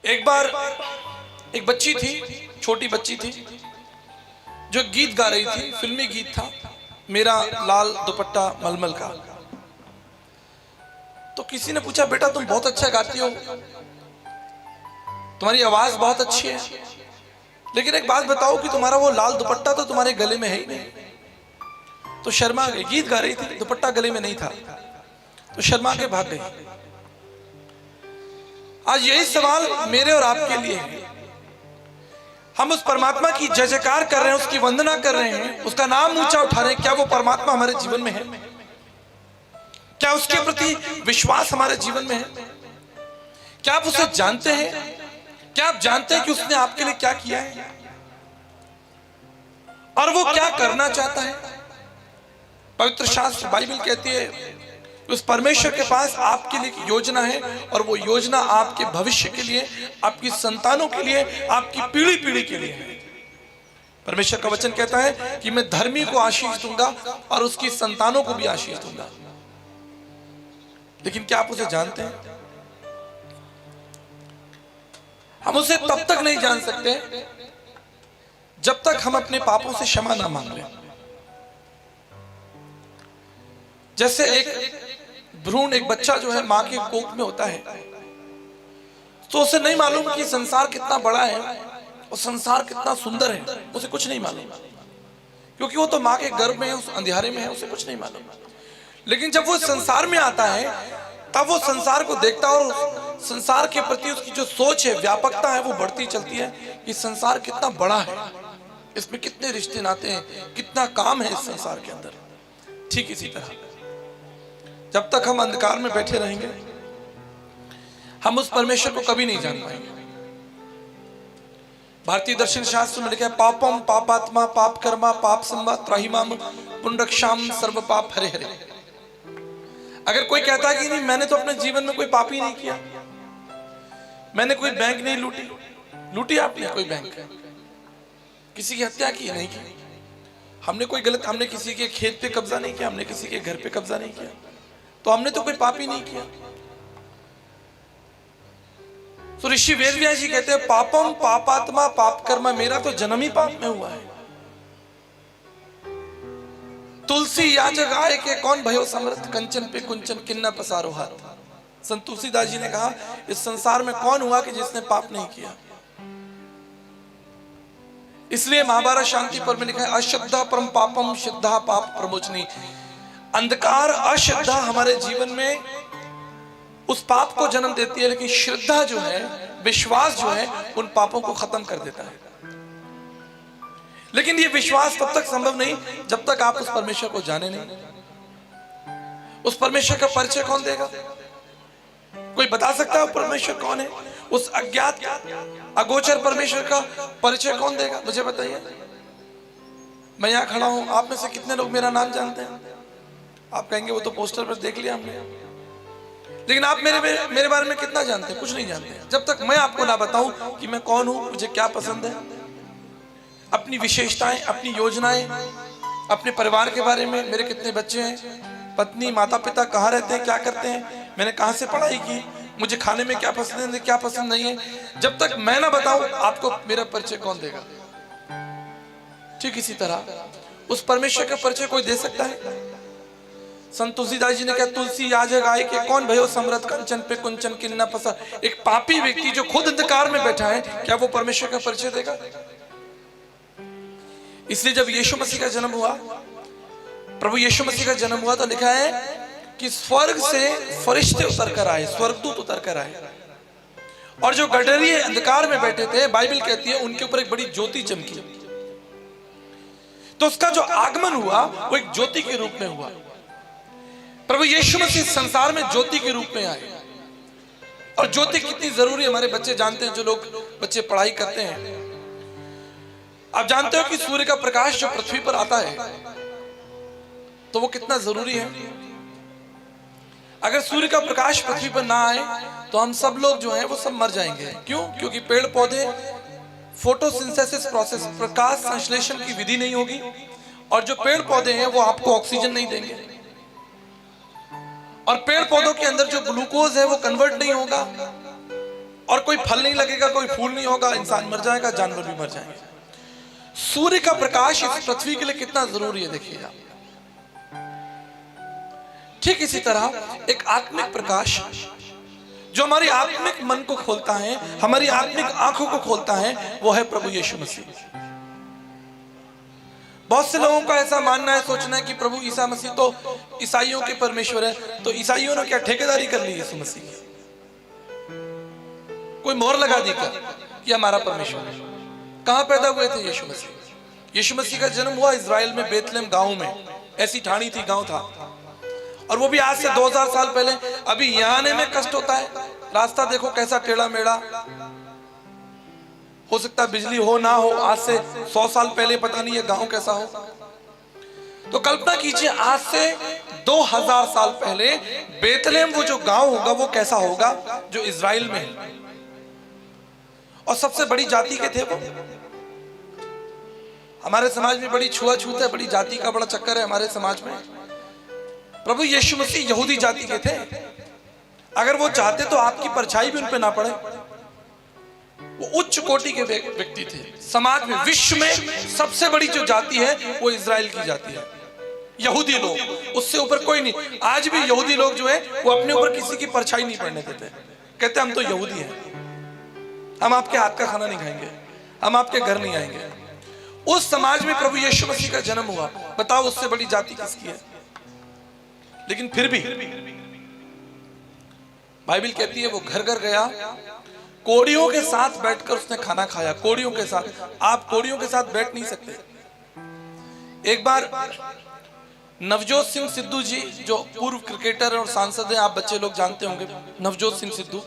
एक बार एक बच्ची थी, छोटी बच्ची थी, जो गीत गा रही थी। फिल्मी गीत था, मेरा लाल दुपट्टा मलमल का। तो किसी ने पूछा, बेटा तुम बहुत अच्छा गाती हो, तुम्हारी आवाज बहुत अच्छी है, लेकिन एक बात बताओ कि तुम्हारा वो लाल दुपट्टा तो तुम्हारे गले में है ही नहीं। तो शर्मा गई, गीत गा रही थी, दुपट्टा गले में नहीं था, तो शर्मा के भाग गई। आज यही सवाल मेरे और आपके लिए है। हम उस परमात्मा की जय जयकार कर रहे हैं, उसकी वंदना कर रहे हैं, उसका नाम ऊंचा उठा रहे हैं। क्या वो परमात्मा हमारे जीवन में है? क्या उसके प्रति विश्वास हमारे जीवन में है? क्या आप उसे जानते हैं? क्या आप जानते हैं कि उसने आपके लिए क्या किया है और वो क्या करना चाहता है? पवित्र शास्त्र बाइबल कहती है उस परमेश्वर के पास आपके लिए एक योजना है, और वो योजना आपके भविष्य के लिए, आपकी संतानों के लिए, आपकी पीढ़ी पीढ़ी के लिए है। परमेश्वर का वचन कहता है कि मैं धर्मी को आशीष दूंगा और उसकी संतानों को भी आशीष दूंगा। लेकिन क्या आप उसे जानते हैं? हम उसे तब तक नहीं जान सकते जब तक हम अपने पापों से क्षमा ना मांग लें। जैसे एक भ्रूण, एक बच्चा जो है मां के कोख में होता है, तो उसे नहीं मालूम कि संसार कितना बड़ा है और संसार कितना सुंदर है, उसे कुछ नहीं मालूम, क्योंकि वो तो मां के गर्भ में है, उस अंधेरे में है, उसे कुछ नहीं मालूम। लेकिन जब वो संसार में आता है, तब वो संसार को देखता है और संसार के प्रति उसकी जो सोच है, व्यापकता है, वो बढ़ती चलती है कि संसार कितना बड़ा है, इसमें कितने रिश्ते नाते हैं, कितना काम है इस संसार के अंदर। ठीक इसी तरह जब तक हम अंधकार में बैठे रहेंगे, हम उस परमेश्वर को कभी नहीं जान पाएंगे। भारतीय दर्शन शास्त्र में लिखा है, पापम पापात्मा पाप कर्मा पाप संबा त्राहिमाम पुंडक्षाम सर्व पाप हरे हरे। अगर कोई कहता है कि नहीं, मैंने तो अपने जीवन में कोई पाप ही नहीं किया, मैंने कोई बैंक नहीं लूटी आपने कोई बैंक, किसी की हत्या की नहीं की, हमने कोई गलत, हमने किसी के खेत पे कब्जा नहीं किया, हमने किसी के घर पे कब्जा नहीं किया, तो हमने तो कोई पाप ही नहीं किया। तो ऋषि वेदव्यास जी कहते हैं, पापम पापात्मा पाप कर्मा, मेरा तो जन्म ही पाप में हुआ है। तुलसी याचक आए के कौन भयो समर्थ, कंचन पे कुंचन किन्ना पसारो हाथ। संत तुलसीदास जी ने कहा, इस संसार में कौन हुआ कि जिसने पाप नहीं किया। इसलिए महाभारत शांति पर्व में लिखा है, अश्रद्धा परम पापम श्रद्धा पाप प्रमोचनी। अंधकार अश्रद्धा हमारे जीवन में उस पाप को जन्म देती है, लेकिन श्रद्धा जो है, विश्वास जो है, उन पापों को खत्म कर देता है। लेकिन ये विश्वास तब तक संभव नहीं जब तक आप उस परमेश्वर को जाने नहीं। उस परमेश्वर का परिचय कौन देगा? कोई बता सकता है परमेश्वर कौन है? उस अज्ञात अगोचर परमेश्वर का परिचय कौन देगा? मुझे बताइए। मैं यहां खड़ा हूं, आप में से कितने लोग मेरा नाम जानते हैं? आप कहेंगे वो तो पोस्टर पर देख लिया हमने, लेकिन आप मेरे बारे में कितना जानते हैं? कुछ नहीं जानते। जब तक मैं आपको ना बताऊं कि मैं कौन हूं, मुझे क्या पसंद है, अपनी विशेषताएं, अपनी योजनाएं, अपने परिवार के बारे में, मेरे कितने बच्चे हैं, पत्नी, माता पिता कहाँ रहते हैं, क्या करते हैं, मैंने कहाँ से पढ़ाई की, मुझे खाने में क्या पसंद है, क्या पसंद नहीं है, जब तक मैं ना बताऊं आपको मेरा परिचय कौन देगा? ठीक इसी तरह उस परमेश्वर का परिचय कोई दे सकता है? संत तुलसीदास जी ने कहा, तुलसी याजक आए के कौन भयो समर्थ, कंचन पे कुंचन किन्ना पसा। एक पापी व्यक्ति जो खुद अंधकार में बैठा है, क्या वो परमेश्वर का परिचय देगा? इसलिए जब यीशु मसीह का जन्म हुआ, प्रभु यीशु मसीह का जन्म हुआ, तो लिखा है कि स्वर्ग से फरिश्ते उतर कर आए, स्वर्गदूत उतर कर आए, और जो गडरिये अंधकार में बैठे थे, बाइबल कहती है उनके ऊपर एक बड़ी ज्योति चमकी। तो उसका जो आगमन हुआ वो एक ज्योति के रूप में हुआ। प्रभु यीशु मसीह संसार में ज्योति के रूप में आए। और ज्योति कितनी जरूरी है हमारे बच्चे जानते हैं, जो लोग बच्चे पढ़ाई करते हैं। आप जानते हो कि सूर्य का प्रकाश जो पृथ्वी पर आता है तो वो कितना जरूरी है। अगर सूर्य का प्रकाश पृथ्वी पर ना आए तो हम सब लोग जो हैं वो सब मर जाएंगे। क्यों? क्योंकि पेड़ पौधे फोटोसिंथेसिस प्रोसेस, प्रकाश संश्लेषण की विधि नहीं होगी, और जो पेड़ पौधे हैं वो आपको ऑक्सीजन नहीं देंगे, और पेड़ पौधों के अंदर जो ग्लूकोज है वो कन्वर्ट नहीं होगा, और कोई फल नहीं लगेगा, कोई फूल नहीं होगा, इंसान मर जाएगा, जानवर भी मर जाएंगे। सूर्य का प्रकाश इस पृथ्वी के लिए कितना जरूरी है देखिएगा। ठीक इसी तरह एक आत्मिक प्रकाश जो हमारी आत्मिक मन को खोलता है, हमारी आत्मिक आंखों को खोलता है, वो है प्रभु यीशु मसीह। बहुत से लोगों का ऐसा मानना है, सोचना है कि प्रभु ईसा मसीह तो ईसाइयों के परमेश्वर है, तो ईसाइयों ने क्या ठेकेदारी कर ली यीशु मसीह की? कोई मोहर लगा दी क्या कि हमारा परमेश्वर है? कहां पैदा हुए थे यीशु मसीह? यीशु मसीह का जन्म हुआ इजराइल में, बेतलेहम गांव में। ऐसी ठाणी थी, गांव था, और वो भी आज से 2000 साल पहले। अभी यहाँ आने में कष्ट होता है, रास्ता देखो कैसा टेढ़ा मेढ़ा, हो सकता है बिजली हो ना हो, आज से 100 साल पहले पता नहीं ये गांव कैसा हो। तो कल्पना कीजिए आज से 2000 साल पहले बेतलेहम वो जो गांव होगा वो कैसा होगा, जो इजराइल में है। और सबसे बड़ी जाति के थे वो। हमारे समाज में बड़ी छुआछूत है, बड़ी जाति का बड़ा चक्कर है हमारे समाज में। प्रभु यीशु मसीह यहूदी जाति के थे। अगर वो चाहते तो आपकी परछाई भी उन पे ना पड़े। वो उच्च कोटि के व्यक्ति थे समाज में। विश्व में सबसे बड़ी जो जाति है वो इजराइल की जाति है, यहूदी लोग, उससे ऊपर कोई नहीं। आज भी यहूदी लोग जो है वो अपने ऊपर किसी की परछाई नहीं पड़ने देते। कहते हम तो यहूदी हैं, हम आपके हाथ का खाना नहीं खाएंगे, हम आपके घर नहीं आएंगे। उस समाज में प्रभु यीशु मसीह का जन्म हुआ। बताओ उससे बड़ी जाति किसकी है? लेकिन फिर भी बाइबल कहती है वो घर घर गया, कोड़ियों के साथ बैठकर उसने खाना खाया। कोड़ियों के साथ, आप कोड़ियों के साथ बैठ नहीं सकते। एक बार नवजोत सिंह सिद्धू जी, जो पूर्व क्रिकेटर और सांसद हैं, आप बच्चे लोग जानते होंगे नवजोत सिंह सिद्धू।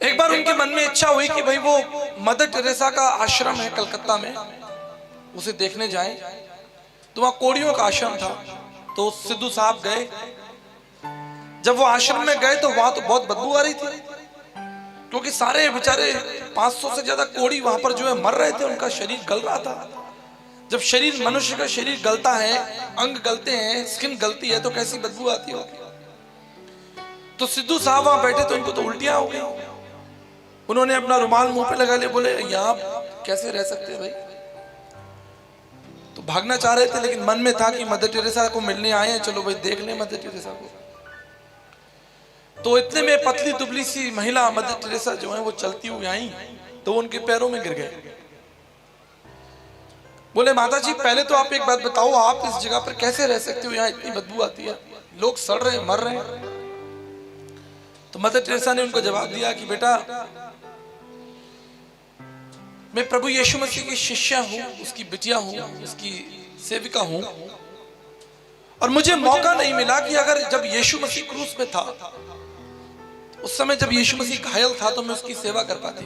एक बार उनके मन में इच्छा हुई कि भाई वो मदर टेरेसा का आश्रम है कलकत्ता में, उसे देखने जाएं। तो वहां कोड़ियों का आश्रम था। तो सिद्धू साहब गए। जब वो आश्रम में गए तो वहां तो बहुत बदबू आ रही थी, क्योंकि सारे बेचारे 500 से ज्यादा कोड़ी वहां पर जो है मर रहे थे, उनका शरीर गल रहा था। जब शरीर, मनुष्य का शरीर गलता है, अंग गलते हैं, स्किन गलती है, तो कैसी बदबू आती होगी। तो सिद्धू साहब वहां बैठे तो उनको तो उल्टियां हो गई। उन्होंने अपना रुमाल मुंह पे लगा लिया, बोले यहाँ कैसे रह सकते हैं भाई। तो भागना चाह रहे थे, लेकिन मन में था कि मदर टेरेसा को मिलने आए हैं, चलो भाई देख लें मदर टेरेसा को। तो इतने में पतली दुबली सी महिला मदर टेरेसा जो है वो चलती हुई आई, तो उनके पैरों में गिर गए। बोले माता जी पहले तो आप एक बात बताओ, आप इस जगह पर कैसे रह सकते हो, यहाँ इतनी बदबू आती है, लोग सड़ रहे हैं, मर रहे हैं। तो मदर टेरेसा ने उनको जवाब दिया कि बेटा मैं प्रभु यीशु मसीह की शिष्या हूं, उसकी बिटिया हूं, उसकी सेविका हूं, और मुझे मौका नहीं मिला कि अगर जब यीशु मसीह क्रूस पे था, उस समय जब यीशु मसीह घायल था, तो मैं उसकी सेवा कर पाती।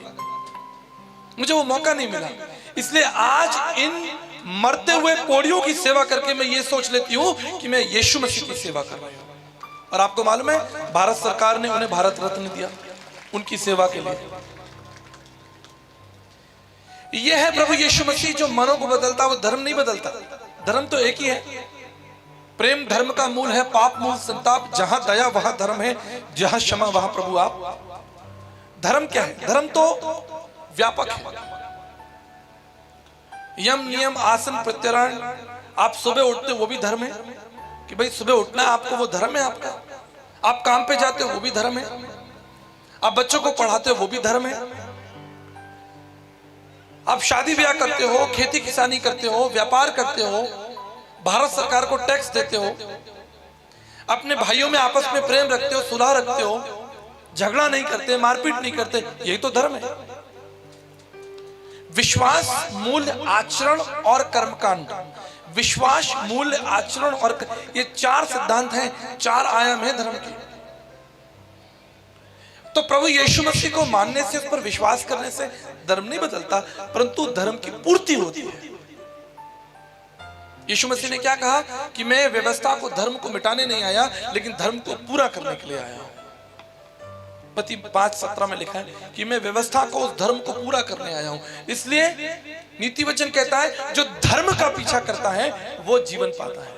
मुझे वो मौका नहीं मिला, इसलिए आज इन मरते हुए कोड़ियों की सेवा करके मैं ये सोच लेती हूँ कि मैं यीशु मसीह की सेवा कर रही हूँ। और आपको मालूम है भारत सरकार ने उन्हें भारत रत्न दिया उनकी सेवा के लिए। यह है प्रभु यीशु मसीह जो मनों को बदलता, वो धर्म नहीं बदलता। धर्म तो एक ही है। प्रेम धर्म का मूल है, पाप मूल संताप। जहां दया वहां धर्म है, जहां क्षमा वहां प्रभु आप। धर्म क्या है? धर्म तो व्यापक है। यम नियम आसन प्रत्याहार। आप सुबह उठते हो वो भी धर्म है कि भाई सुबह उठना है आपको, वो धर्म है आपका। आप काम पे जाते हो वो भी धर्म है। आप बच्चों को पढ़ाते हो वो भी धर्म है। आप शादी ब्याह करते हो, खेती किसानी करते हो, व्यापार करते हो, भारत सरकार को टैक्स देते हो, अपने भाइयों में आपस में प्रेम रखते हो, सुलह रखते हो, झगड़ा नहीं करते, मारपीट नहीं करते, यही तो धर्म है। विश्वास, मूल्य, आचरण और कर्मकांड। विश्वास, मूल्य, आचरण और ये 4 सिद्धांत हैं, 4 आयाम है धर्म के। तो प्रभु यीशु मसीह को मानने से, उस पर विश्वास करने से धर्म नहीं बदलता, परंतु धर्म की पूर्ति होती है। यीशु मसीह ने क्या कहा कि मैं व्यवस्था को, धर्म को मिटाने नहीं आया, लेकिन धर्म को पूरा करने के लिए आया हूं। मत्ती 5:17 में लिखा है कि मैं व्यवस्था को, उस धर्म को पूरा करने आया हूं। इसलिए नीति वचन कहता है जो धर्म का पीछा करता है वो जीवन पाता है।